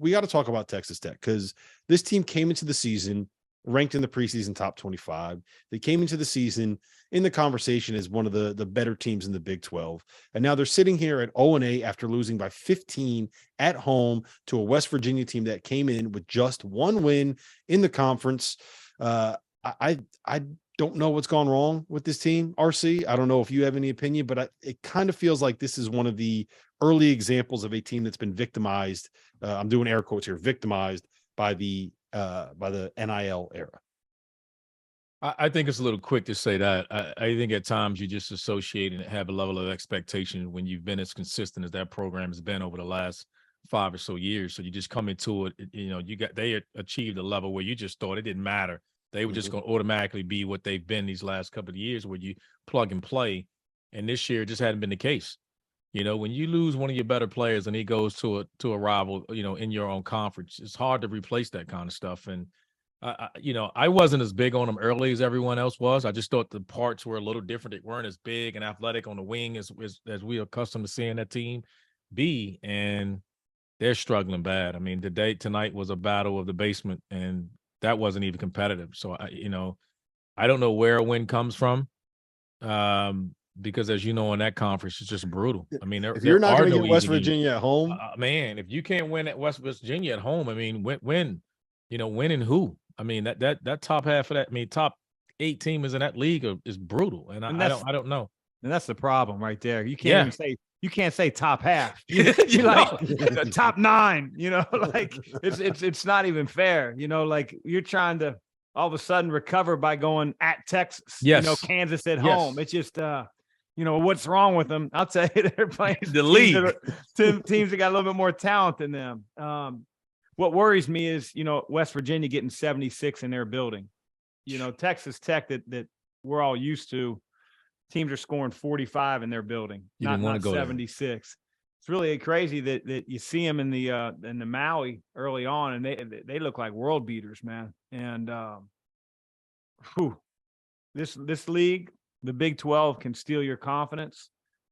we got to talk about Texas Tech, because this team came into the season ranked in the preseason top 25. They came into the season in the conversation as one of the better teams in the Big 12. And now they're sitting here at 0-8 after losing by 15 at home to a West Virginia team that came in with just one win in the conference. I don't know what's gone wrong with this team, RC. I don't know if you have any opinion, but it kind of feels like this is one of the early examples of a team that's been victimized. I'm doing air quotes here, victimized by the NIL era. I think it's a little quick to say that. I think at times you just associate and have a level of expectation when you've been as consistent as that program has been over the last 5 or so years. So you just come into it, they achieved a level where you just thought it didn't matter. They were just going to automatically be what they've been these last couple of years, where you plug and play. And this year it just hadn't been the case. When you lose one of your better players and he goes to a rival, in your own conference, it's hard to replace that kind of stuff. And I wasn't as big on them early as everyone else was. I just thought the parts were a little different. They weren't as big and athletic on the wing as we are accustomed to seeing that team be. And they're struggling bad. I mean, tonight was a battle of the basement, and that wasn't even competitive. So I don't know where a win comes from. Because as you know, in that conference, it's just brutal. I mean, if you're not going to get West Virginia at home, man, if you can't win at West Virginia at home, I mean, win and who? I mean, that top half of that, I mean, top 8 teams in that league is brutal, and I don't know. And that's the problem right there. You can't even say top half. You're like the top 9. Like it's not even fair. Like you're trying to all of a sudden recover by going at Texas. Yes. Kansas at home. It's just what's wrong with them? I'll tell you, they're playing the league. Teams that got a little bit more talent than them. What worries me is, West Virginia getting 76 in their building. Texas Tech that we're all used to, teams are scoring 45 in their building, not 76. There. It's really crazy that you see them in the Maui early on, and they look like world beaters, man. And this league, the Big 12, can steal your confidence,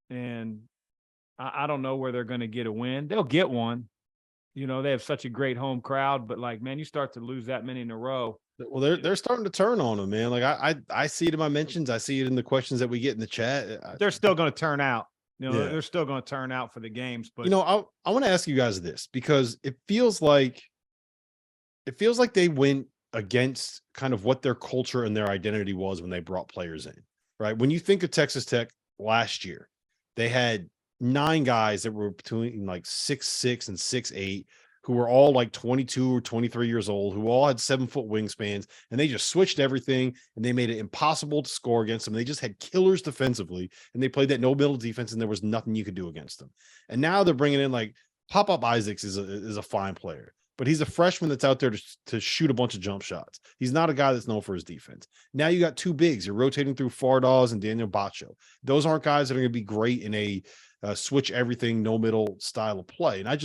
and I don't know where they're going to get a win. They'll get one. They have such a great home crowd, but you start to lose that many in a row. Well, they're starting to turn on them, man. Like I see it in my mentions. I see it in the questions that we get in the chat. They're still going to turn out. They're still going to turn out for the games. But I want to ask you guys this, because it feels like they went against kind of what their culture and their identity was when they brought players in, right? When you think of Texas Tech last year, they had 9 guys that were between 6'6" and 6'8", who were all 22 or 23 years old, who all had 7-foot wingspans, and they just switched everything, and they made it impossible to score against them. They just had killers defensively, and they played that no middle defense, and there was nothing you could do against them. And now they're bringing in Pop-Up Isaacs is a fine player, but he's a freshman that's out there to shoot a bunch of jump shots. He's not a guy that's known for his defense. Now you got 2 bigs. You're rotating through Fardaws and Daniel Bacho. Those aren't guys that are going to be great in a switch everything, no middle style of play. And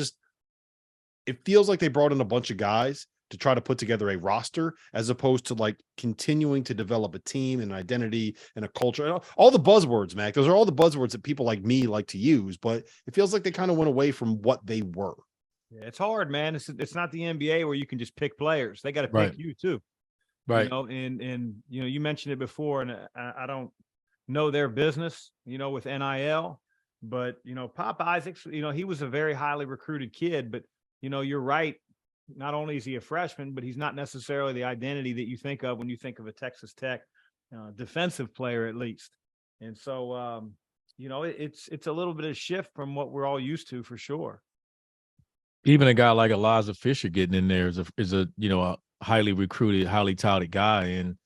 it feels like they brought in a bunch of guys to try to put together a roster, as opposed to continuing to develop a team and an identity and a culture. All the buzzwords, Mac. Those are all the buzzwords that people like me like to use, but it feels like they kind of went away from what they were. Yeah, it's hard, man. It's not the NBA where you can just pick players. They got to pick you too. Right. And you mentioned it before, and I don't know their business, with NIL, but Pop Isaacs, he was a very highly recruited kid, but you're right. Not only is he a freshman, but he's not necessarily the identity that you think of when you think of a Texas Tech defensive player, at least. And so, it's a little bit of shift from what we're all used to, for sure. Even a guy like Elijah Fisher getting in there is a highly recruited, highly touted guy, and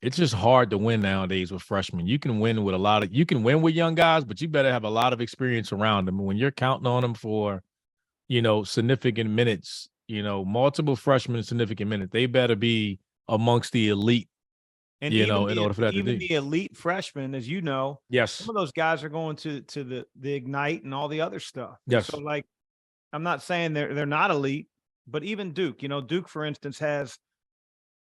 it's just hard to win nowadays with freshmen. You can win with you can win with young guys, but you better have a lot of experience around them. When you're counting on them for significant minutes, multiple freshmen significant minutes, they better be amongst the elite, and in order for that to do. Even the elite freshmen, as you know, yes, some of those guys are going to the Ignite and all the other stuff. Yes. So I'm not saying they're not elite, but even Duke, Duke, for instance, has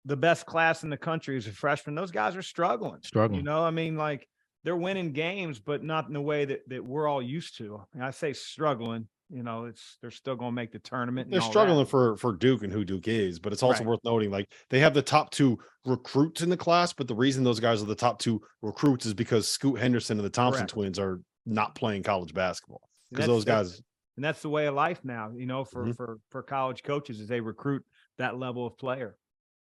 the best class in the country as a freshman. Those guys are struggling. I mean, they're winning games, but not in the way that we're all used to. I say struggling. you know, they're still going to make the tournament. They're and all struggling that. for Duke and who Duke is, but it's also Right. worth noting, like, they have the top 2 recruits in the class, but the reason those guys are the top 2 recruits is because Scoot Henderson and the Thompson Correct. twins are not playing college basketball. And Because those guys, and that's the way of life now, you know, Mhm. for college coaches, is they recruit that level of player.